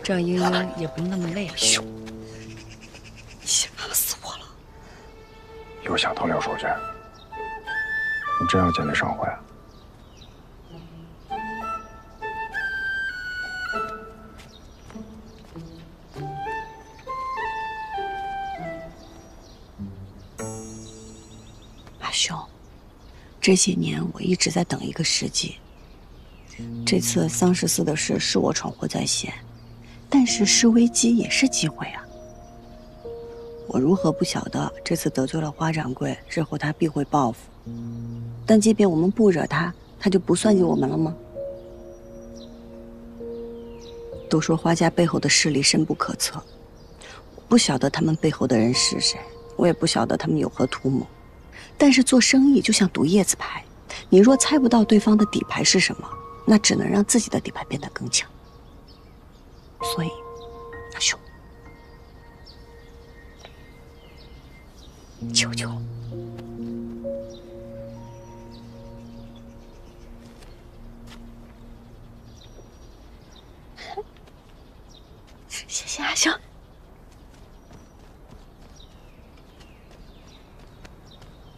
这样英英也不用那么累了。吓死我了！又想偷溜手绢？你真要见那上回啊？阿兄，这些年我一直在等一个时机。这次桑十四的事是我闯祸在先，但是是危机也是机会啊！我如何不晓得这次得罪了花掌柜，日后他必会报复？但即便我们不惹他，他就不算计我们了吗？都说花家背后的势力深不可测，我不晓得他们背后的人是谁，我也不晓得他们有何图谋。但是做生意就像赌叶子牌，你若猜不到对方的底牌是什么，那只能让自己的底牌变得更强。所以，阿兄，求求谢谢阿兄。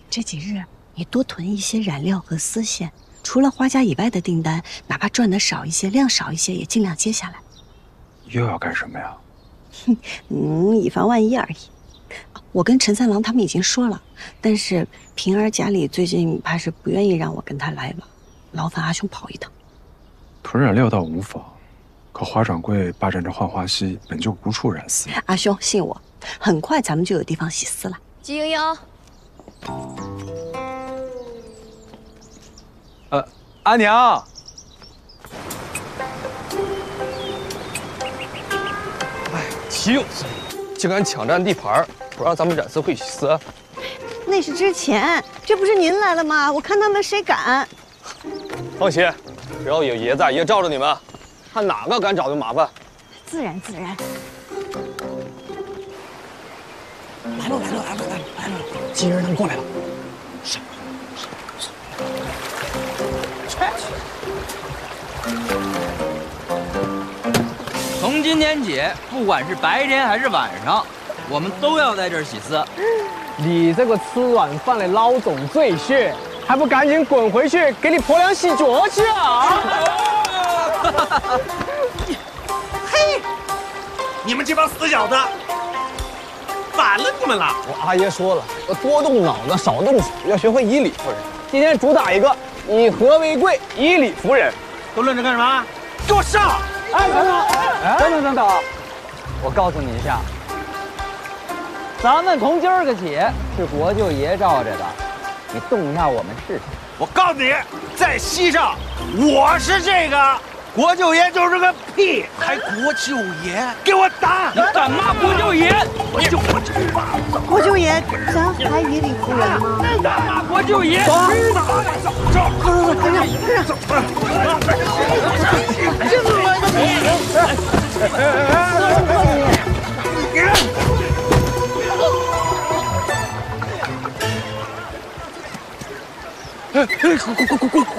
这几日你多囤一些染料和丝线，除了花家以外的订单，哪怕赚的少一些、量少一些，也尽量接下来。又要干什么呀？以防万一而已。我跟陈三郎他们已经说了，但是平儿家里最近怕是不愿意让我跟他来往，劳烦阿兄跑一趟。囤染料倒无妨，可花掌柜霸占着浣花溪，本就无处染丝。阿兄信我，很快咱们就有地方洗丝了。季莹莹，阿娘。哎，岂有此理！竟敢抢占地盘，不让咱们染丝会洗丝。那是之前，这不是您来了吗？我看他们谁敢。放心，只要有爷在，爷罩着你们，看哪个敢找的麻烦。自然自然。来了来了来了来了来了！金人他们过来了。从今天起，不管是白天还是晚上，我们都要在这儿洗丝。你这个吃软饭的老总赘婿，还不赶紧滚回去给你婆娘洗脚去啊！嘿，你们这帮死小子，反反了你们了！我阿爷说了，要多动脑子，少动手，要学会以理服人。今天主打一个以和为贵，以理服人。都愣着干什么？给我上！哎，等等，我告诉你一下，咱们从今儿个起是国舅爷罩着的，你动一下我们试试。我告诉你，在西上，我是这个国舅爷就是个屁，还国舅爷，给我打！你敢骂国舅爷？国舅爷，咱还以理服人吗？敢骂国舅爷？走，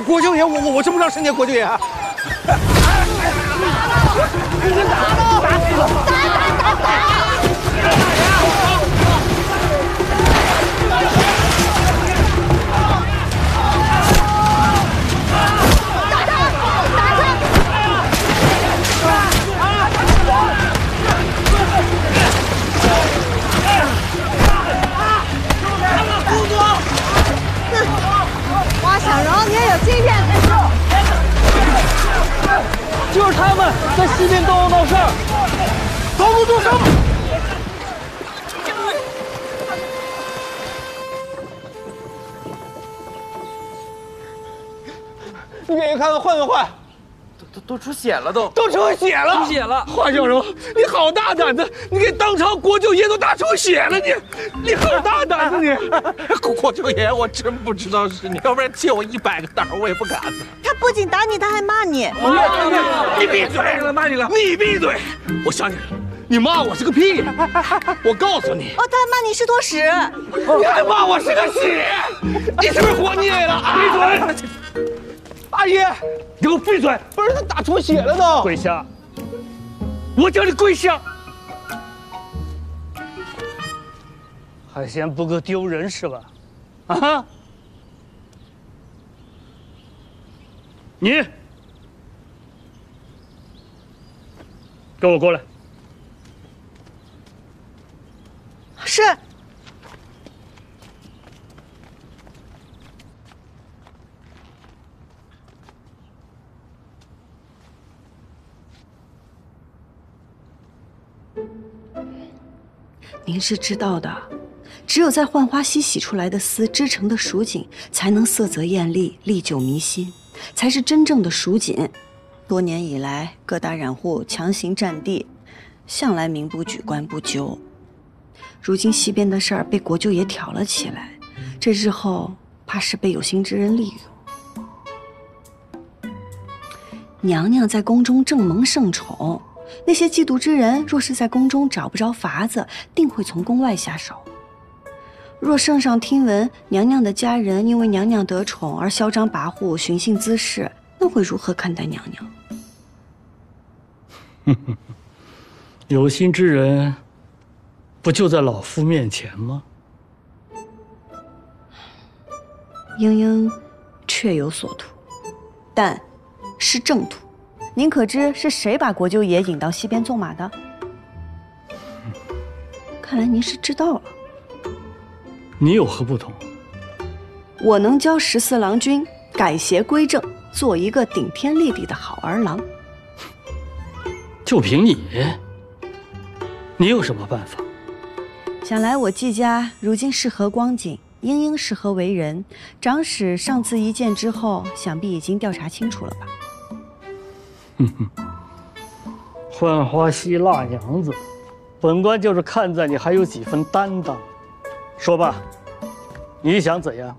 国舅爷，我真不知道是你国舅爷啊！花小荣，你也有今天！就是他们在西边都闹事儿，都不住手！你给人看看，换没换？都出血了，都出血了！出血了！华小荣，你好大胆子！你给当朝国舅爷都打出血了，你好大胆子你！国舅爷，我真不知道是你，要不然借我100个胆我也不敢。他不仅打你，他还骂你。你闭嘴！骂你了！你闭嘴！我想起来了，你骂我是个屁！我告诉你，哦，他还骂你是坨屎！你还骂我是个屎！你是不是活腻了？闭嘴！阿姨，你给我闭嘴！不是他打出血了都！跪下！我叫你跪下！还嫌不够丢人是吧？啊！你跟我过来。是。您是知道的，只有在浣花溪洗出来的丝织成的蜀锦，才能色泽艳丽，历久弥新，才是真正的蜀锦。多年以来，各大染户强行占地，向来民不举，官不究。如今西边的事儿被国舅爷挑了起来，这日后怕是被有心之人利用。娘娘在宫中正蒙盛宠。那些嫉妒之人，若是在宫中找不着法子，定会从宫外下手。若圣上听闻娘娘的家人因为娘娘得宠而嚣张跋扈、寻衅滋事，那会如何看待娘娘？有心之人，不就在老夫面前吗？莺莺确有所图，但是正途。您可知是谁把国舅爷引到西边纵马的？看来您是知道了。你有何不同？我能教14郎君改邪归正，做一个顶天立地的好儿郎。就凭你，你有什么办法？想来我季家如今是何光景，莺莺是何为人，长史上次一见之后，想必已经调查清楚了吧？浣花溪辣娘子，本官就是看在你还有几分担当。说吧，你想怎样？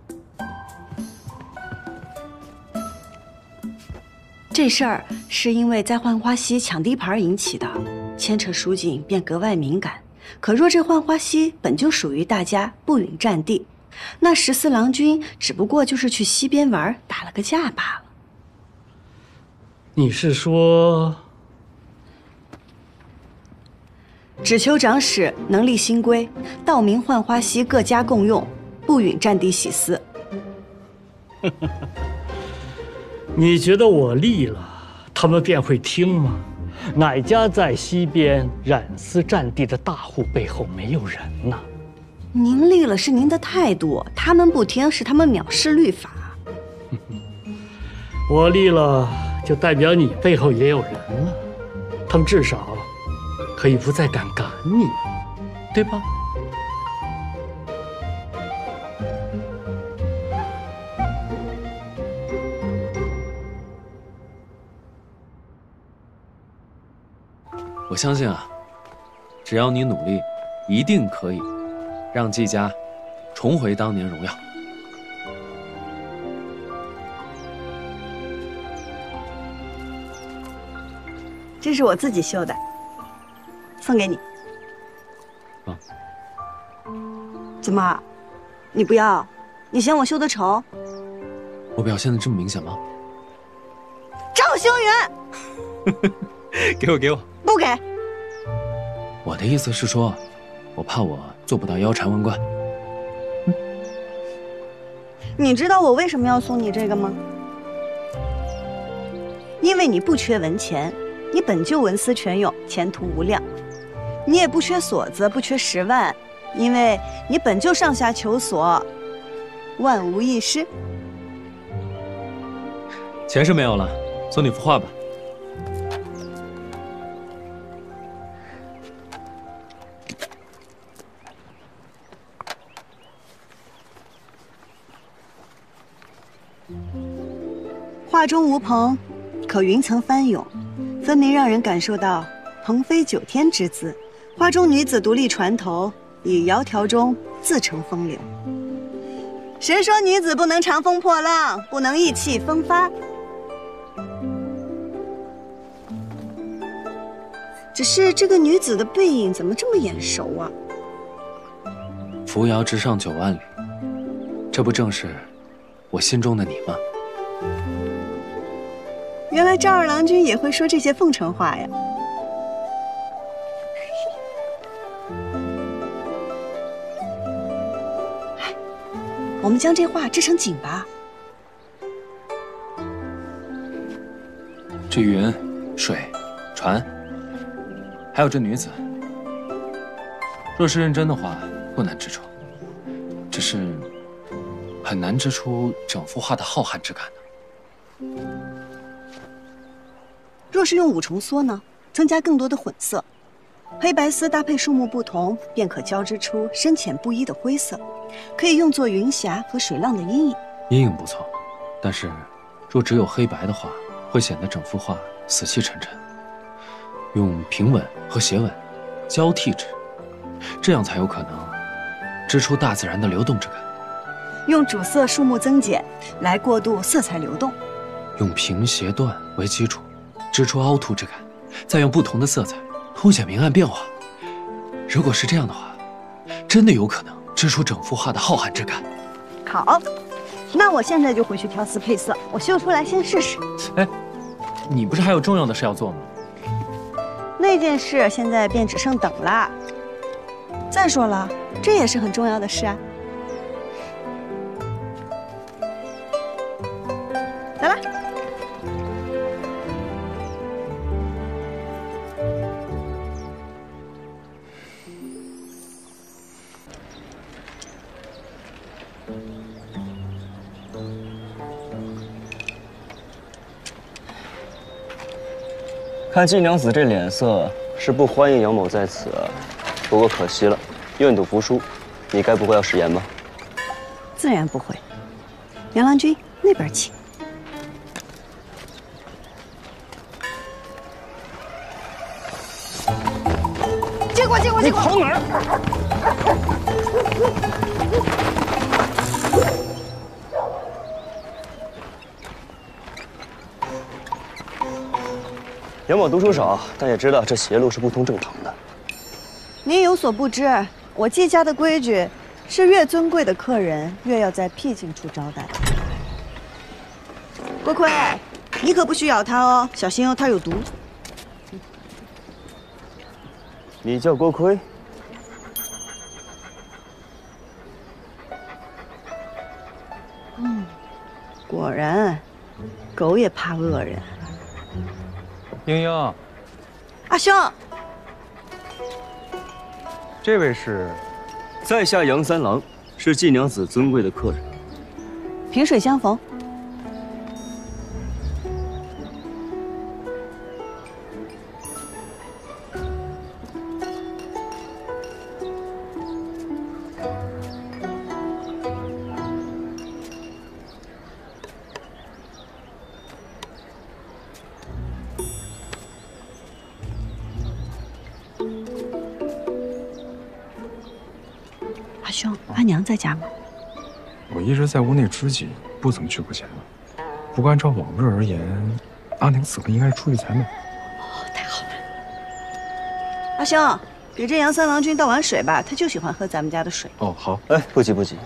这事儿是因为在浣花溪抢地盘引起的，牵扯蜀锦便格外敏感。可若这浣花溪本就属于大家，不允占地，那14郎君只不过就是去西边玩，打了个架罢了。你是说，只求长史能立新规，道明浣花溪各家共用，不允占地洗丝。你觉得我立了，他们便会听吗？哪家在西边冉思占地的大户背后没有人呢？您立了是您的态度，他们不听是他们藐视律法。我立了，就代表你背后也有人了，他们至少可以不再敢赶你，对吧？我相信啊，只要你努力，一定可以让季家重回当年荣耀。这是我自己绣的，送给你。怎么，你不要？你嫌我绣的丑？我表现的这么明显吗？赵修元，给我。不给。我的意思是说，我怕我做不到腰缠万贯。你知道我为什么要送你这个吗？因为你不缺文钱，你本就文思泉涌，前途无量。你也不缺锁子，不缺10万，因为你本就上下求索，万无一失。钱是没有了，送你幅画吧。画中无朋，可云层翻涌，分明让人感受到鹏飞9天之姿。画中女子独立船头，以窈窕中自成风流。谁说女子不能长风破浪，不能意气风发？只是这个女子的背影怎么这么眼熟啊？扶摇直上9万里，这不正是我心中的你吗？原来赵二郎君也会说这些奉承话呀！我们将这画织成锦吧。这云、水、船，还有这女子，若是认真的话，不难织出，只是很难织出整幅画的浩瀚之感呢。若是用5重梭呢，增加更多的混色，黑白丝搭配树木不同，便可交织出深浅不一的灰色，可以用作云霞和水浪的阴影。阴影不错，但是若只有黑白的话，会显得整幅画死气沉沉。用平稳和斜稳交替织，这样才有可能织出大自然的流动之感。用主色树木增减来过渡色彩流动，用平斜断为基础，织出凹凸之感，再用不同的色彩凸显明暗变化。如果是这样的话，真的有可能织出整幅画的浩瀚之感。好，那我现在就回去挑丝配色，我绣出来先试试。哎，你不是还有重要的事要做吗？那件事现在便只剩等了。再说了，这也是很重要的事啊。来吧。看季娘子这脸色，是不欢迎杨某在此。不过可惜了，愿赌服输，你该不会要食言吧？自然不会。杨郎君，那边请。借过，借过，借过！你跑哪儿？杨某读书少，但也知道这邪路是不通正堂的。您有所不知，我季家的规矩是越尊贵的客人越要在僻静处招待。郭奎，你可不许咬它哦，小心哦，它有毒。你叫郭奎？果然，狗也怕恶人。英英，兄，这位是，在下杨三郎，是季娘子尊贵的客人。萍水相逢。阿兄，阿娘在家吗？我一直在屋内支急，不曾去过前门。不过按照往日而言，阿娘此刻应该是出去采买。哦，太好了。阿兄，给这杨三郎君倒碗水吧，他就喜欢喝咱们家的水。哦，好。哎，不急不急，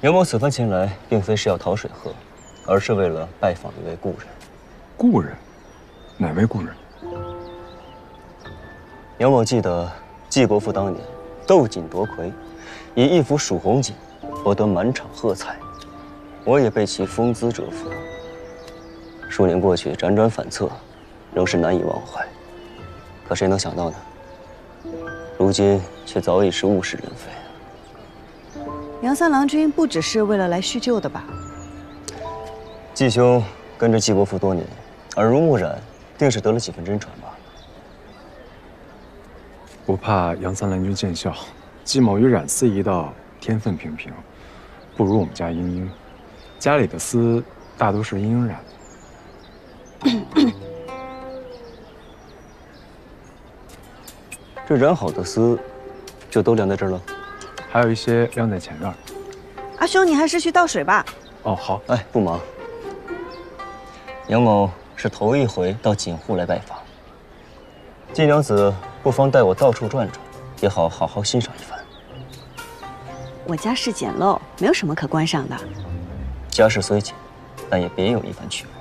杨某此番前来，并非是要讨水喝，而是为了拜访一位故人。故人？哪位故人？杨某记得季国父当年斗锦夺魁，以一幅蜀红锦博得满场喝彩，我也被其风姿折服。数年过去，辗转反侧，仍是难以忘怀。可谁能想到呢？如今却早已是物是人非。杨三郎君不只是为了来叙旧的吧？季兄跟着季国父多年，耳濡目染，定是得了几分真传吧。不怕杨三郎君见笑，季某与冉丝一道天分平平，不如我们家英英。家里的丝大都是英英染的。这染好的丝，就都晾在这儿了？还有一些晾在前院。阿兄，你还是去倒水吧。哦，好。哎，不忙。杨某是头一回到锦户来拜访，季娘子不妨带我到处转转，也好好好欣赏一番。我家世简陋，没有什么可观赏的。家世虽简，但也别有一番趣味。